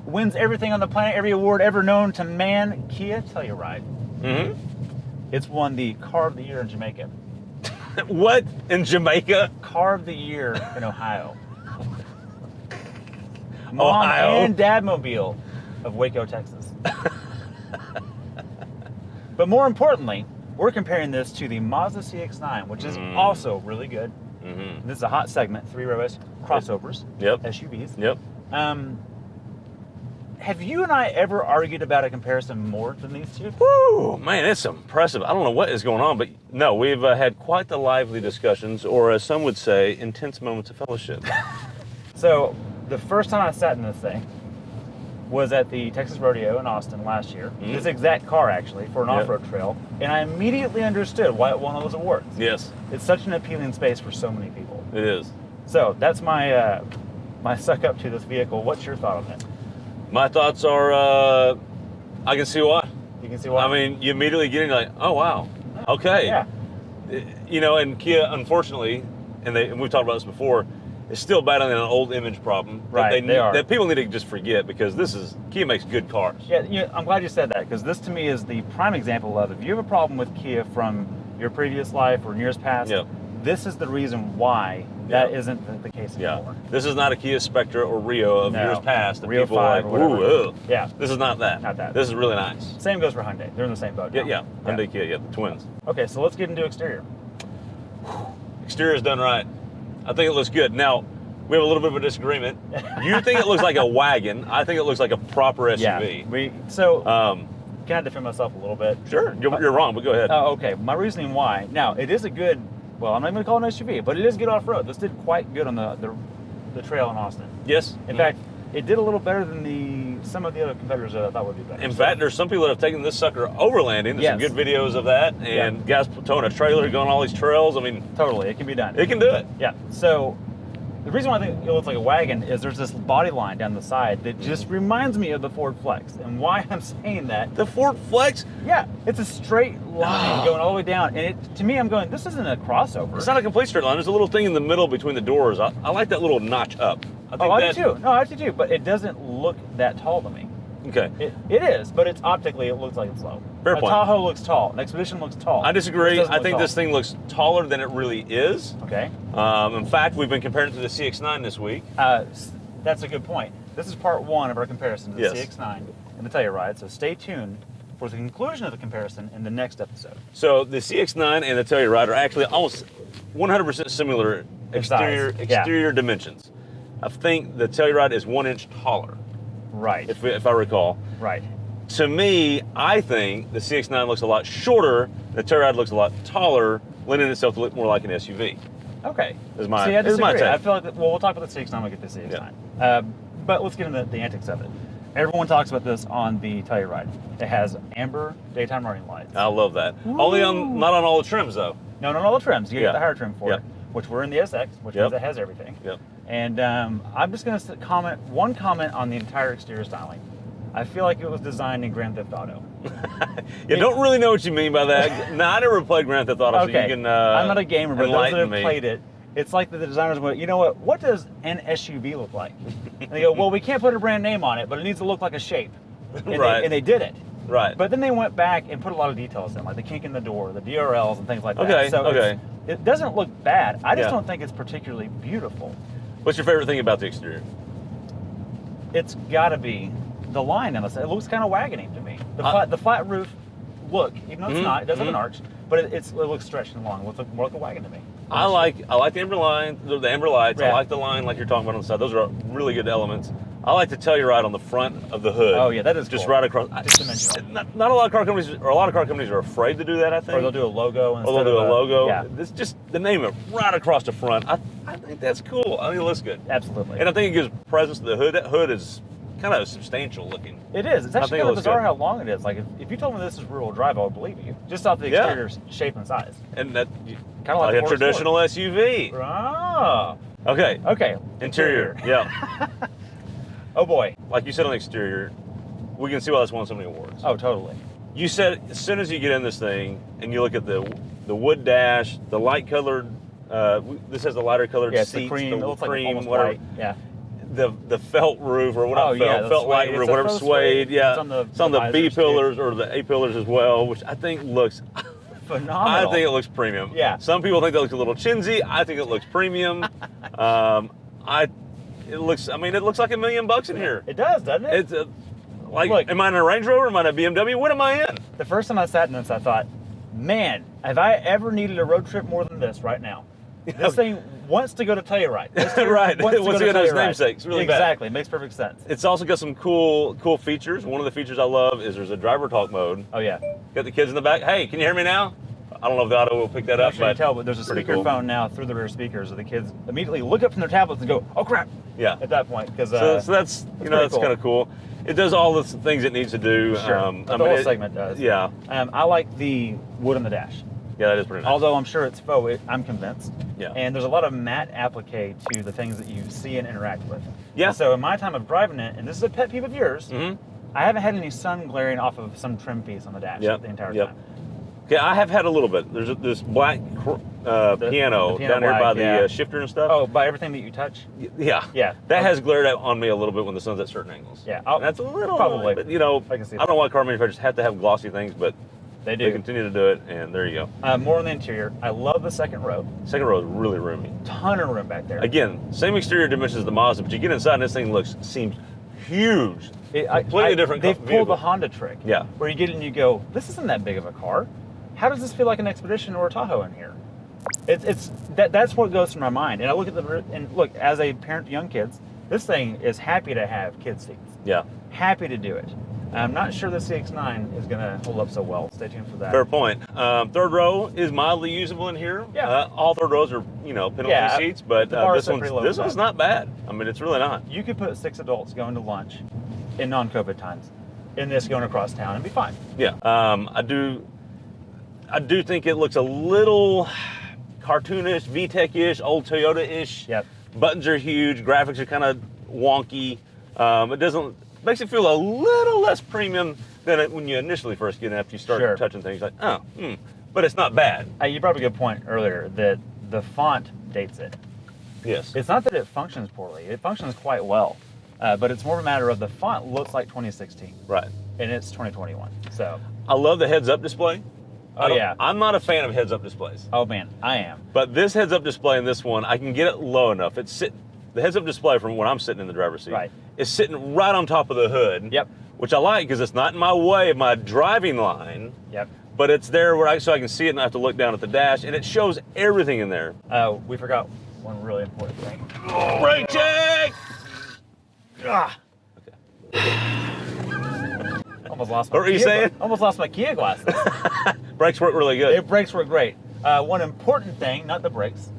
Wins everything on the planet, every award ever known to man, Kia Telluride. Mm-hmm. It's won the Car of the Year in Jamaica. What? In Jamaica? Car of the Year in Ohio. Mom Ohio? and Dad Mobile of Waco, Texas. But more importantly, we're comparing this to the Mazda CX-9, which is also really good. Mm-hmm. This is a hot segment, 3-row crossovers, yep. SUVs. Yep. Have you and I ever argued about a comparison more than these two? Woo, man, it's impressive. I don't know what is going on, but no, we've had quite the lively discussions, or as some would say, intense moments of fellowship. So, the first time I sat in this thing was at the Texas Rodeo in Austin last year. This exact car, actually, for an off-road trail. And I immediately understood why it won all those awards. Yes. It's such an appealing space for so many people. It is. So, that's my my suck up to this vehicle. What's your thought on it? My thoughts are, I can see why. You can see why? I mean, you immediately get in like, oh, wow. Okay. Yeah. You know, and Kia, unfortunately, and we've talked about this before, is still battling an old image problem that people need to just forget, because Kia makes good cars. Yeah, I'm glad you said that, because this to me is the prime example of, if you have a problem with Kia from your previous life or in years past, this is the reason why that isn't the case anymore. This is not a Kia Spectra or Rio of years past that Rio people are like, ooh, yeah. This is not that. Not that. This is really nice. Same goes for Hyundai. They're in the same boat now. Yeah. Hyundai, Kia, the twins. Okay, so let's get into exterior. Exterior is done right. I think it looks good. Now, we have a little bit of a disagreement. You think it looks like a wagon. I think it looks like a proper SUV. Yeah. Can I defend myself a little bit? Sure. You're wrong, but go ahead. Okay. My reasoning why. Now, it is a good, well, I'm not even going to call it an SUV, but it is good off-road. This did quite good on the trail in Austin. Yes. In fact, it did a little better than some of the other competitors that I thought would be better. In fact, there's some people that have taken this sucker overlanding. There's some good videos of that, and guys towing a trailer, going all these trails. I mean, totally, it can be done. It can do it. Yeah. So the reason why I think it looks like a wagon is there's this body line down the side that just reminds me of the Ford Flex. And why I'm saying that, the Ford Flex? Yeah, it's a straight line going all the way down. And to me, I'm going, this isn't a crossover. It's not a complete straight line. There's a little thing in the middle between the doors. I like that little notch up. I do too. No, I do too. But it doesn't look that tall to me. Okay. It is, but it's optically, it looks like it's low. Fair point. A Tahoe looks tall. An Expedition looks tall. I disagree. I think this thing looks taller than it really is. Okay. In fact, we've been comparing it to the CX-9 this week. That's a good point. This is part one of our comparison to the CX-9 and the Telluride, so stay tuned for the conclusion of the comparison in the next episode. So the CX-9 and the Telluride are actually almost 100% similar exterior dimensions. I think the Telluride is 1 inch taller. Right. If I recall. Right. To me, I think the CX-9 looks a lot shorter, the Telluride looks a lot taller, lending itself to look more like an SUV. Okay. Is my take. I feel like, we'll talk about the CX-9 when we get to the CX-9. Yeah. But let's get into the antics of it. Everyone talks about this on the Telluride. It has amber daytime running lights. I love that. Ooh. Not on all the trims, though. No, not all the trims. You get the higher trim for it, which we're in the SX, which means it has everything. Yep. And I'm just going to comment one comment on the entire exterior styling. I feel like it was designed in Grand Theft Auto. Don't really know what you mean by that. No, I never played Grand Theft Auto, so you can I'm not a gamer, but those that have played it, it's like the designers went, you know what does an SUV look like? And they go, well, we can't put a brand name on it, but it needs to look like a shape. And right. And they did it. Right. But then they went back and put a lot of details in, like the kink in the door, the DRLs, and things like that. Okay, so it doesn't look bad. I just don't think it's particularly beautiful. What's your favorite thing about the exterior? It's got to be the line on the side. It looks kind of wagony to me. The flat roof look, even though it's not, it does have an arch, but it looks stretched and long. It looks more like a wagon to me. I like the amber line, the amber lights. Yeah. I like the line like you're talking about on the side. Those are really good elements. I like to Telluride on the front of the hood. Oh yeah, that is just cool. right across. Just dimensional. Not a lot of car companies, or a lot of car companies are afraid to do that. I think. Or they'll do a logo. Or they'll do a logo. Yeah. This just the name it right across the front. I think that's cool. I think it looks good. Absolutely. And I think it gives presence to the hood. That hood is kind of substantial looking. It is. It's actually kind of bizarre how long it is. Like if you told me this is rear-wheel drive, I would believe you. Just off the exterior shape and size. And that kind of like a traditional SUV. Ah. Okay. Okay. Interior. Yeah. Oh boy. Like you said on the exterior, we can see why this won so many awards. Oh, totally. You said as soon as you get in this thing and you look at the wood dash, the light colored. This has the lighter colored seats. The cream. It looks like almost whatever. white. Yeah. The felt roof or whatever. Felt light roof, whatever suede. Yeah. It's on the B pillars or the A pillars as well, which I think looks phenomenal. I think it looks premium. Yeah. Some people think that looks a little chintzy. I think it looks premium. It looks like $1 million in here. It does, doesn't it? It's look, am I in a Range Rover? Am I in a BMW? What am I in? The first time I sat in this, I thought, man, have I ever needed a road trip more than this right now? This thing wants to go to Telluride. Right. Wants to go to its namesake. It's really exactly. bad. It makes perfect sense. It's also got some cool features. One of the features I love is there's a driver talk mode. Oh yeah. Got the kids in the back. Hey, can you hear me now? I don't know if the auto will pick that up, but you can tell, but there's a speakerphone now through the rear speakers, so the kids immediately look up from their tablets and go, "Oh crap!" Yeah. At that point, because so that's that's kind of cool. It does all the things it needs to do. Sure. The whole segment does. Yeah. I like the wood on the dash. Yeah, that is pretty nice. Although I'm sure it's faux, I'm convinced. Yeah. And there's a lot of matte applique to the things that you see and interact with. Yeah. And so in my time of driving it, and this is a pet peeve of yours, mm-hmm. I haven't had any sun glaring off of some trim piece on the dash the entire time. Okay, I have had a little bit. There's this black piano down here by the shifter and stuff. Oh, by everything that you touch? Yeah. Yeah. That has glared out on me a little bit when the sun's at certain angles. Yeah. That's a little, probably. But, I can see that. I don't know why car manufacturers have to have glossy things, but they do. They continue to do it, and there you go. More on the interior. I love the second row. Second row is really roomy. Ton of room back there. Again, same exterior dimensions as the Mazda, but you get inside and this thing seems huge. Completely different. They've pulled the Honda trick. Yeah. Where you get in and you go, this isn't that big of a car. How does this feel like an Expedition or a Tahoe in here? That's what goes through my mind. And I look at look, as a parent to young kids, this thing is happy to have kids seats. Yeah. Happy to do it. I'm not sure the CX-9 is going to hold up so well. Stay tuned for that. Fair point. Third row is mildly usable in here. Yeah. All third rows are, penalty seats, but this one's not bad. I mean, it's really not. You could put 6 adults going to lunch in non-COVID times in this going across town and be fine. Yeah. I do think it looks a little cartoonish, VTEC-ish, old Toyota-ish. Yep. Buttons are huge. Graphics are kind of wonky. Makes it feel a little less premium than when you initially first get in after you start touching things like, but it's not bad. You brought up a good point earlier that the font dates it. Yes. It's not that it functions poorly. It functions quite well. But it's more of a matter of the font looks like 2016. Right. And it's 2021. So I love the heads-up display. yeah. I'm not a fan of heads-up displays. Oh, man, I am. But this heads-up display in this one, I can get it low enough. The heads-up display from when I'm sitting in the driver's seat is sitting right on top of the hood. Yep. Which I like because it's not in my way of my driving line. Yep. But it's there so I can see it and I have to look down at the dash, and it shows everything in there. We forgot one really important thing. Brake check! Almost lost my What were you saying? Almost lost my Kia glasses. Brakes work really good. Brakes work great. One important thing, not the brakes.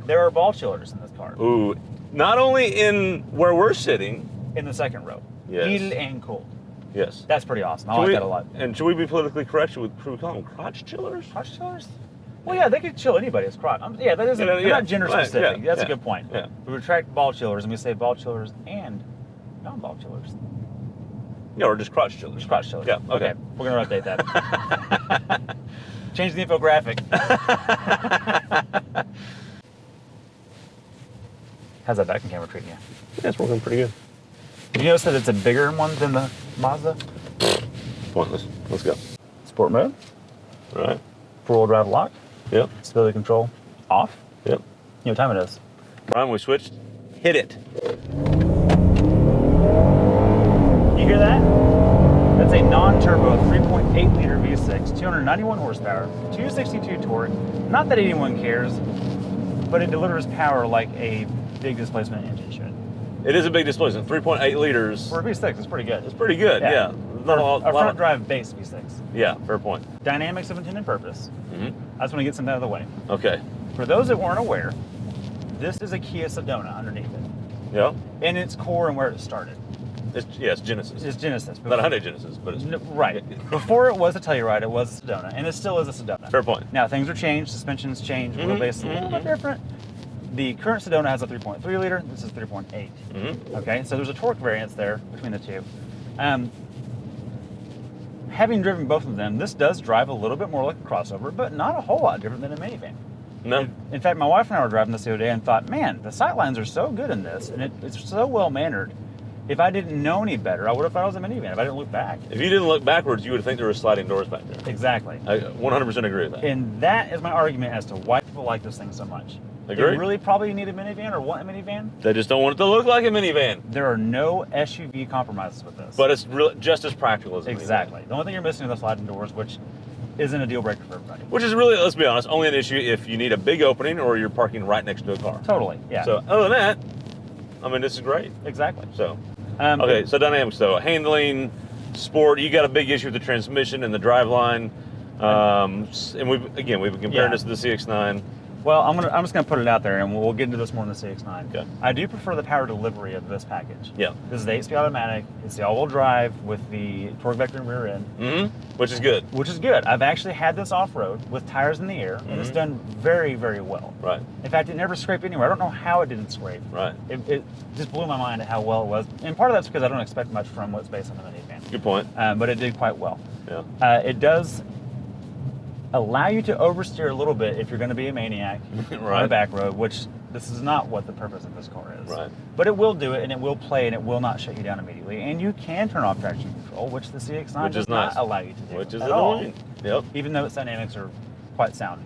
There are ball chillers in this car. Ooh, not only in where we're sitting. In the second row. Yes. Heated and cooled. Yes. That's pretty awesome. I like that a lot. And should we be politically correct? Should we call them crotch chillers? Crotch chillers? Well, yeah, they could chill anybody's crotch. That isn't, they're not gender specific. That's a good point. Yeah. We retract ball chillers and we say ball chillers and non-ball chillers. Yeah, or just crotch chillers. Just crotch chillers. Yeah, okay. We're going to update that. Change the infographic. How's that backing camera treating you? Yeah, it's working pretty good. Did you notice that it's a bigger one than the Mazda? Pointless. Let's go. Sport mode. All right. 4-wheel drive lock. Yep. Stability control off. Yep. You know what time it is. Brian, we switched. Hit it. You hear that? That's a non-turbo 3.8 liter V6, 291 horsepower, 262 torque. Not that anyone cares, but it delivers power like a big displacement engine should. It is a big displacement. 3.8 liters. For a V6, it's pretty good. It's pretty good, yeah. A front drive base V6. Yeah, fair point. Dynamics of intent and purpose. I just want to get something out of the way. Okay. For those that weren't aware, this is a Kia Sedona underneath it. Yeah. In its core and where it started. It's Genesis. It's Genesis. Not a Hyundai Genesis, but it's... Right. Before it was a Telluride, it was a Sedona, and it still is a Sedona. Fair point. Now, things are changed, suspension's changed, wheelbase is a little bit different. The current Sedona has a 3.3 liter, this is 3.8. Okay, so there's a torque variance there between the two. Having driven both of them, this does drive a little bit more like a crossover, but not a whole lot different than a minivan. No. In fact, my wife and I were driving this the other day and thought, man, the sight lines are so good in this, and it's so well mannered. If I didn't know any better, I would have thought it was a minivan if I didn't look back. If you didn't look backwards, you would think there were sliding doors back there. Exactly. I 100% agree with that. And that is my argument as to why people like this thing so much. Agreed. They really probably need a minivan or want a minivan. They just don't want it to look like a minivan. There are no SUV compromises with this. But it's really just as practical as a exactly. minivan. The only thing you're missing are the sliding doors, which isn't a deal breaker for everybody. Which is really, let's be honest, only an issue if you need a big opening or you're parking right next to a car. Totally, yeah. So other than that, I mean, this is great. Exactly. So, okay, so dynamics though, handling, sport, you got a big issue with the transmission and the driveline. And we've been comparing this to the CX-9. Well, I'm just gonna put it out there, and we'll get into this more in the CX-9. Okay. I do prefer the power delivery of this package. Yeah. This is the 8-speed automatic. It's the all-wheel drive with the torque vector rear end. Which is good. Which is good. I've actually had this off-road with tires in the air, and it's done very, very well. Right. In fact, it never scraped anywhere. I don't know how it didn't scrape. Right. It just blew my mind at how well it was. And part of that's because I don't expect much from what's based on the minivan. Good point. But it did quite well. Yeah. It does allow you to oversteer a little bit if you're going to be a maniac on a back road, which this is not what the purpose of this car is. Right. But it will do it, and it will play, and it will not shut you down immediately. And you can turn off traction control, which the CX-9 does not allow you to do. Which is at all. annoying. Yep. Even though its dynamics are quite sound.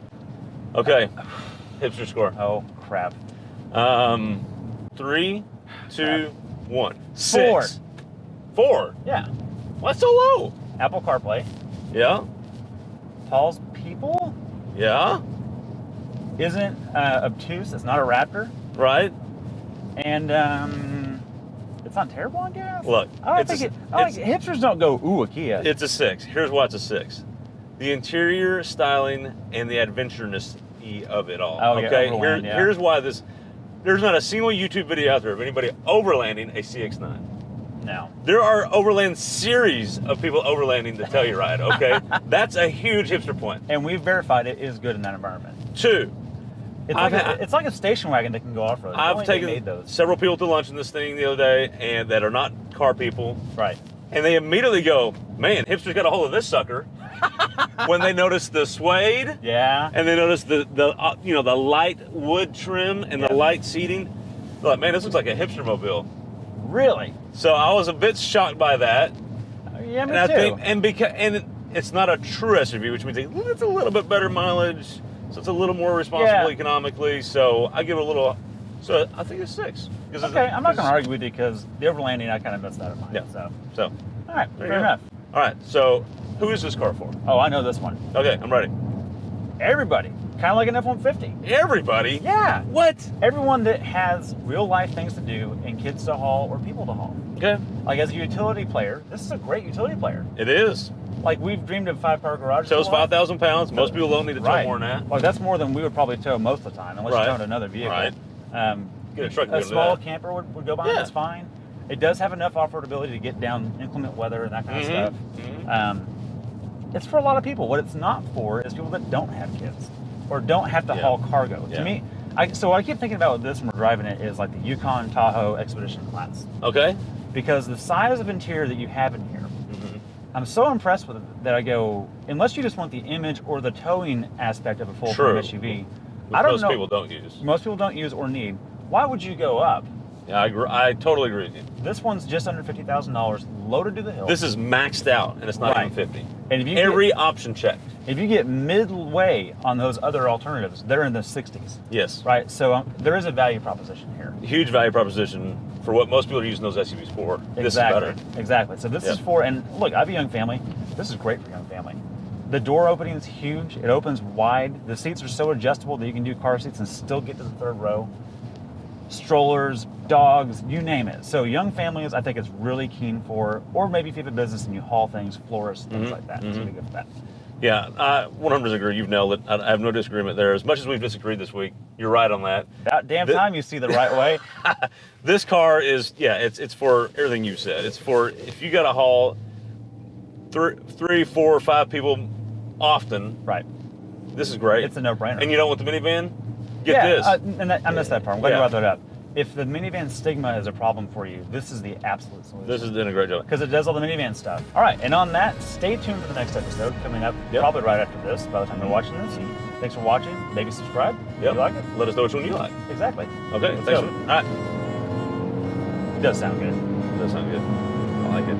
Okay. Hipster score. Oh, crap. 3, 2, 1. 4. 6. 4? Yeah. Why so low? Apple CarPlay. Yeah. Paul's People Yeah. isn't obtuse. It's not a Raptor. Right. And it's not terrible on gas. Look, hipsters don't go, ooh, a Kia. It's a 6. Here's why it's a 6. The interior styling and the adventureness of it all. Oh, okay. yeah, overland, Here's why this. There's not a single YouTube video out there of anybody overlanding a CX-9. No. There are overland series of people overlanding the Telluride, okay? That's a huge hipster point. And we've verified it is good in that environment. 2. It's like a station wagon that can go off-road. I've taken several people to lunch in this thing the other day, and that are not car people. Right. And they immediately go, man, hipsters got a hold of this sucker. When they notice the suede, yeah, and they notice the light wood trim and the light seating, they're like, man, this looks like a hipster mobile. Really? So I was a bit shocked by that. Yeah, me and too. And it's not a true SUV, which means it's a little bit better mileage, so it's a little more responsible economically. So I give it a little. So I think it's 6. Okay, I'm not going to argue with you because the overlanding, I kind of missed that in mind. Yeah. So. All right, fair enough. All right, so who is this car for? Oh, I know this one. Okay, I'm ready. Everybody. Kind of like an F-150. Everybody? Yeah. What? Everyone that has real life things to do and kids to haul or people to haul. Okay. Like as a utility player, this is a great utility player. It is. Like we've dreamed of 5-car garages. Tows 5,000 pounds. Most people don't need to tow more than that. Like that's more than we would probably tow most of the time, unless you towed another vehicle. Right. Get a truck. A small camper would go by. That's fine. It does have enough off-road ability to get down inclement weather and that kind of stuff. It's for a lot of people. What it's not for is people that don't have kids or don't have to haul cargo. To me, so what I keep thinking about with this when we're driving it is like the Yukon Tahoe Expedition class. Okay. Because the size of interior that you have in here, I'm so impressed with it that I go, unless you just want the image or the towing aspect of a full-frame SUV, most people don't use. Most people don't use or need. Why would you go up? Yeah, I totally agree with you. This one's just under $50,000, loaded to the hill. This is maxed out, and it's not even 50. And if you every option checked. If you get midway on those other alternatives, they're in the 60s. Yes. Right. So there is a value proposition here. Huge value proposition for what most people are using those SUVs for. Exactly. This is better. Exactly. So this is for, and look, I have a young family. This is great for a young family. The door opening is huge. It opens wide. The seats are so adjustable that you can do car seats and still get to the third row. strollers, dogs, you name it. So young families, I think it's really keen for, or maybe if you have a business and you haul things, florists, things like that. So it'd be good for that. Yeah, I 100% agree. You've nailed it. I have no disagreement there. As much as we've disagreed this week, you're right on that. About damn time you see the right way. This car is, it's for everything you said. It's for if you got to haul 3, 4, 5 people often. Right. This is great. It's a no-brainer. And you don't want the minivan? Get this. I missed that part. I'm glad you brought that up. If the minivan stigma is a problem for you, this is the absolute solution. This is doing a great job. Because it does all the minivan stuff. All right, and on that, stay tuned for the next episode coming up probably right after this, by the time you're watching this. Thanks for watching. Maybe subscribe if you like it. Let us know which one you like. Exactly. Okay, thanks. All right. It does sound good. It does sound good. I like it.